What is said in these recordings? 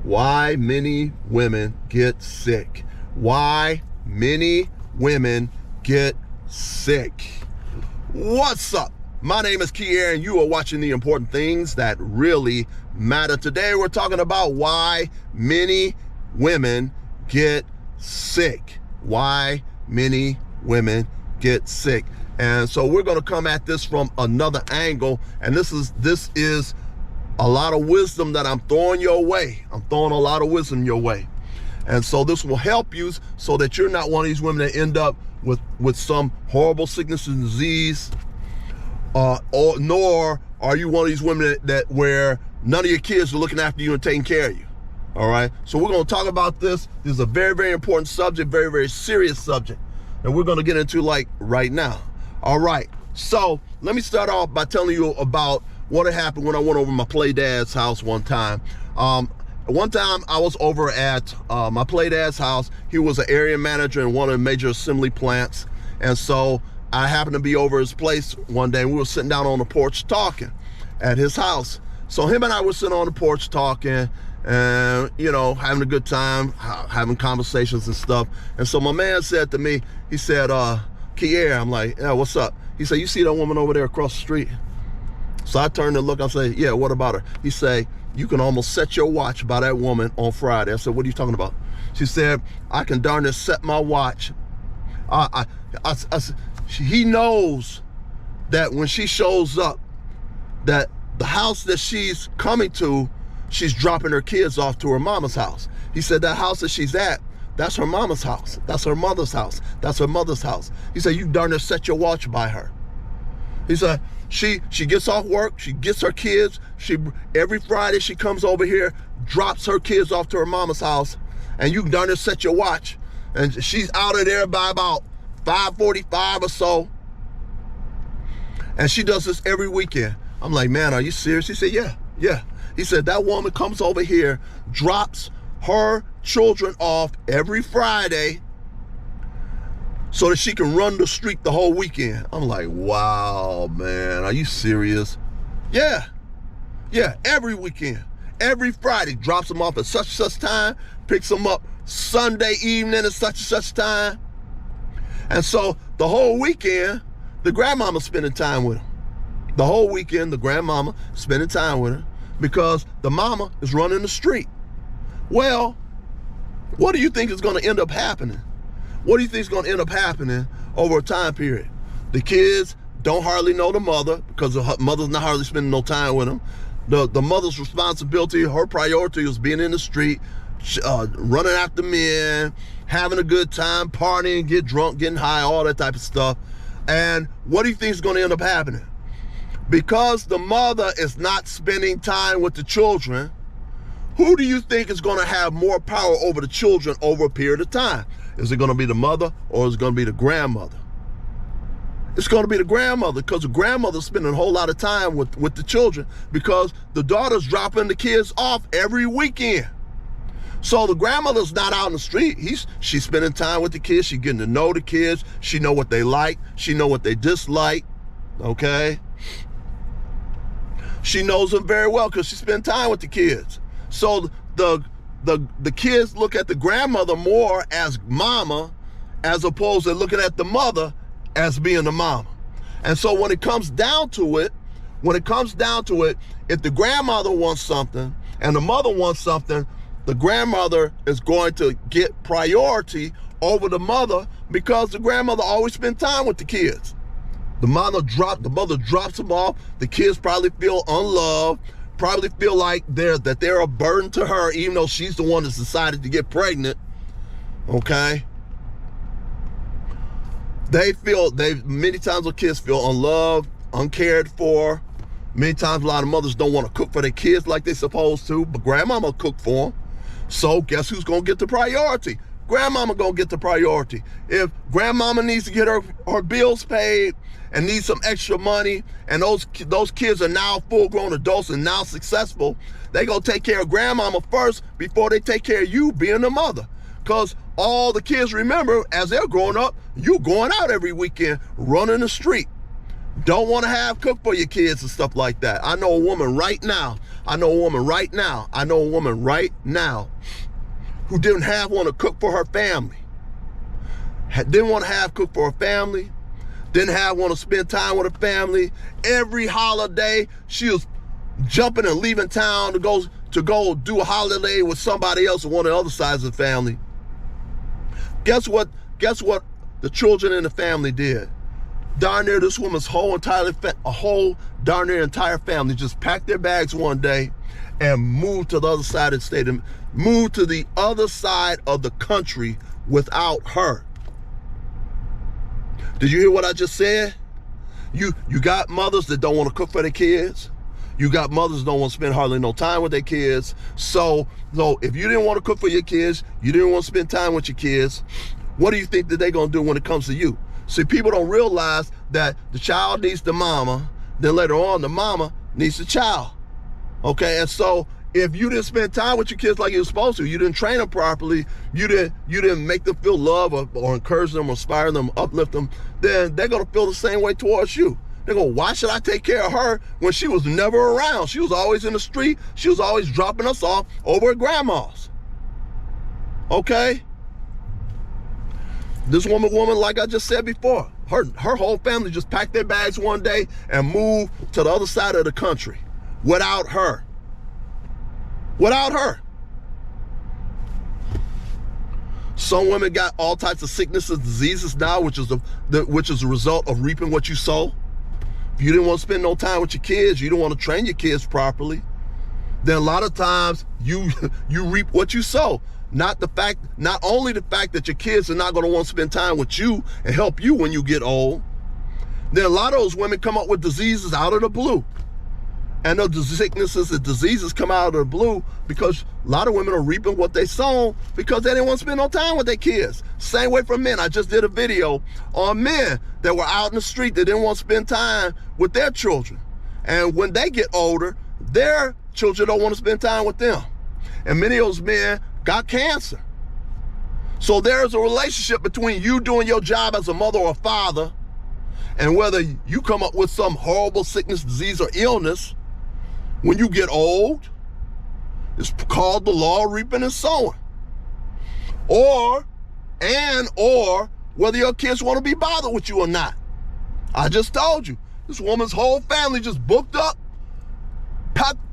why many women get sick. Why many women get sick. What's up? My name is Kier, and you are watching The Important Things That Really Matter. Today we're talking about why many women get sick. Why many women get sick. And so we're going to come at this from another angle, and this is a lot of wisdom that I'm throwing your way. I'm throwing a lot of wisdom your way. And so this will help you so that you're not one of these women that end up with some horrible sickness and disease, nor are you one of these women that where none of your kids are looking after you and taking care of you. All right. So we're going to talk about this. This is a very, very important subject, very, very serious subject, and we're going to get into like right now. All right. So let me start off by telling you about what had happened when I went over my play dad's house one time. One time I was over at my play dad's house. He was an area manager in one of the major assembly plants. And so I happened to be over his place one day, and we were sitting down on the porch talking at his house. So him and I were sitting on the porch talking and, you know, having a good time, having conversations and stuff. And so my man said to me, he said, Kier, I'm like, yeah, what's up? He said, you see that woman over there across the street? So I turned and looked, I say, yeah, what about her? He say, you can almost set your watch by that woman on Friday. I said, what are you talking about? She said, I can darn near set my watch. He knows that when she shows up, that the house that she's coming to, she's dropping her kids off to her mama's house. He said that house that she's at, that's her mama's house. That's her mother's house. That's her mother's house. He said, you darn near set your watch by her. He said, she gets off work, she gets her kids, every Friday she comes over here, drops her kids off to her mama's house, and you darn near set your watch. And she's out of there by about 5:45 or so. And she does this every weekend. I'm like, man, are you serious? He said, yeah. He said, that woman comes over here, drops her children off every Friday so that she can run the street the whole weekend. I'm like, wow, man, are you serious? Yeah, every weekend, every Friday, drops them off at such and such time, picks them up Sunday evening at such and such time. And so the whole weekend, the grandmama's spending time with him. The whole weekend, the grandmama spending time with her because the mama is running the street. Well, what do you think is going to end up happening? What do you think is going to end up happening over a time period? The kids don't hardly know the mother because the mother's not hardly spending no time with them. The mother's responsibility, her priority is being in the street, running after men, having a good time, partying, get drunk, getting high, all that type of stuff. And what do you think is going to end up happening? Because the mother is not spending time with the children, who do you think is going to have more power over the children over a period of time? Is it going to be the mother or is it going to be the grandmother? It's going to be the grandmother because the grandmother's spending a whole lot of time with the children because the daughter's dropping the kids off every weekend. So the grandmother's not out in the street. She's spending time with the kids. She's getting to know the kids. She know what they like. She know what they dislike. Okay? She knows them very well because she spent time with the kids. So the kids look at the grandmother more as mama as opposed to looking at the mother as being the mama. And so when it comes down to it, if the grandmother wants something and the mother wants something, the grandmother is going to get priority over the mother because the grandmother always spent time with the kids. The mother drops them off. The kids probably feel unloved, probably feel like they're a burden to her, even though she's the one that's decided to get pregnant. Okay? Many times the kids feel unloved, uncared for. Many times a lot of mothers don't want to cook for their kids like they're supposed to, but grandmama cook for them. So guess who's going to get the priority? Grandmama going to get the priority. If grandmama needs to get her bills paid and needs some extra money, and those kids are now full-grown adults and now successful, they going to take care of grandmama first before they take care of you being the mother. Because all the kids remember as they're growing up, you going out every weekend, running the street. don't want to have cook for your kids and stuff like that. I know a woman right now who didn't want to cook for her family. Didn't want to have cook for her family. Didn't want to spend time with her family. Every holiday, she was jumping and leaving town to go do a holiday with somebody else on one of the other sides of the family. Guess what the children in the family did? Darn near this woman's entire family just packed their bags one day and moved to the other side of the state, and moved to the other side of the country without her. Did you hear what I just said? You got mothers that don't want to cook for their kids. You got mothers that don't want to spend hardly no time with their kids. So if you didn't want to cook for your kids, you didn't want to spend time with your kids, what do you think that they're going to do when it comes to you? See, people don't realize that the child needs the mama, then later on the mama needs the child. Okay, and so if you didn't spend time with your kids like you were supposed to, you didn't train them properly, you didn't make them feel love or encourage them or inspire them, uplift them, then they're going to feel the same way towards you. They go, why should I take care of her when she was never around? She was always in the street. She was always dropping us off over at grandma's. Okay? This woman, like I just said before, her whole family just packed their bags one day and moved to the other side of the country without her. Without her. Some women got all types of sicknesses, diseases now, which is a result of reaping what you sow. If you didn't want to spend no time with your kids, you don't want to train your kids properly, then a lot of times you reap what you sow. Not only the fact that your kids are not going to want to spend time with you and help you when you get old, then a lot of those women come up with diseases out of the blue. And those sicknesses and diseases come out of the blue because a lot of women are reaping what they sown because they didn't want to spend no time with their kids. Same way for men. I just did a video on men that were out in the street that didn't want to spend time with their children. And when they get older, their children don't want to spend time with them. And many of those men got cancer. So there's a relationship between you doing your job as a mother or a father and whether you come up with some horrible sickness, disease, or illness when you get old. It's called the law of reaping and sowing. Or whether your kids want to be bothered with you or not. I just told you, this woman's whole family just booked up,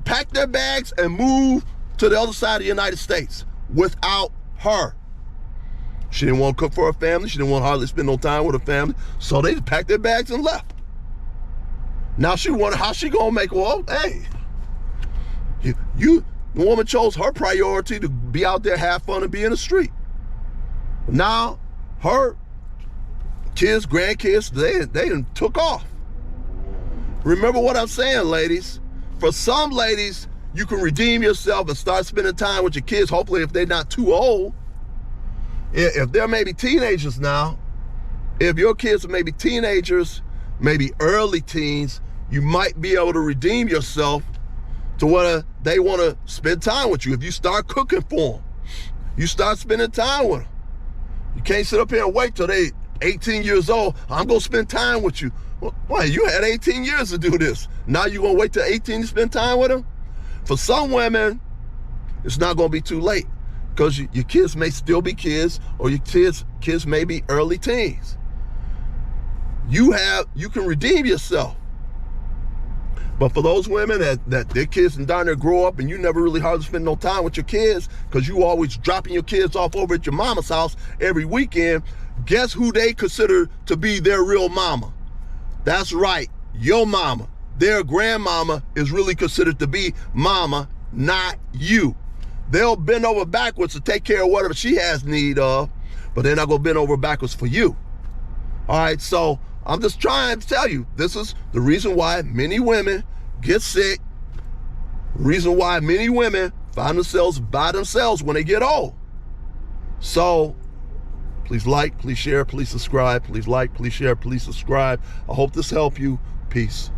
packed their bags, and moved to the other side of the United States without her. She didn't want to cook for her family. She didn't want to hardly spend no time with her family. So they just packed their bags and left. Now she wondered how she gonna make, well, hey, the woman chose her priority to be out there, have fun, and be in the street. Now her kids, grandkids, they took off. Remember what I'm saying, ladies. For some ladies, you can redeem yourself and start spending time with your kids, hopefully if they're not too old. If they're maybe teenagers now, if your kids are maybe teenagers, maybe early teens, you might be able to redeem yourself to whether they want to spend time with you. If you start cooking for them, you start spending time with them. You can't sit up here and wait till they 18 years old. I'm going to spend time with you. Well, why? You had 18 years to do this. Now you're going to wait till 18 to spend time with them? For some women, it's not going to be too late because your kids may still be kids or your kids may be early teens. You can redeem yourself. But for those women that their kids and down there grow up and you never really hardly spend no time with your kids because you always dropping your kids off over at your mama's house every weekend, guess who they consider to be their real mama? That's right, your mama. Their grandmama is really considered to be mama, not you. They'll bend over backwards to take care of whatever she has need of, but they're not gonna bend over backwards for you. All right, so I'm just trying to tell you, this is the reason why many women get sick, reason why many women find themselves by themselves when they get old. So please like, please share, please subscribe, please like, please share, please subscribe. I hope this helped you. Peace.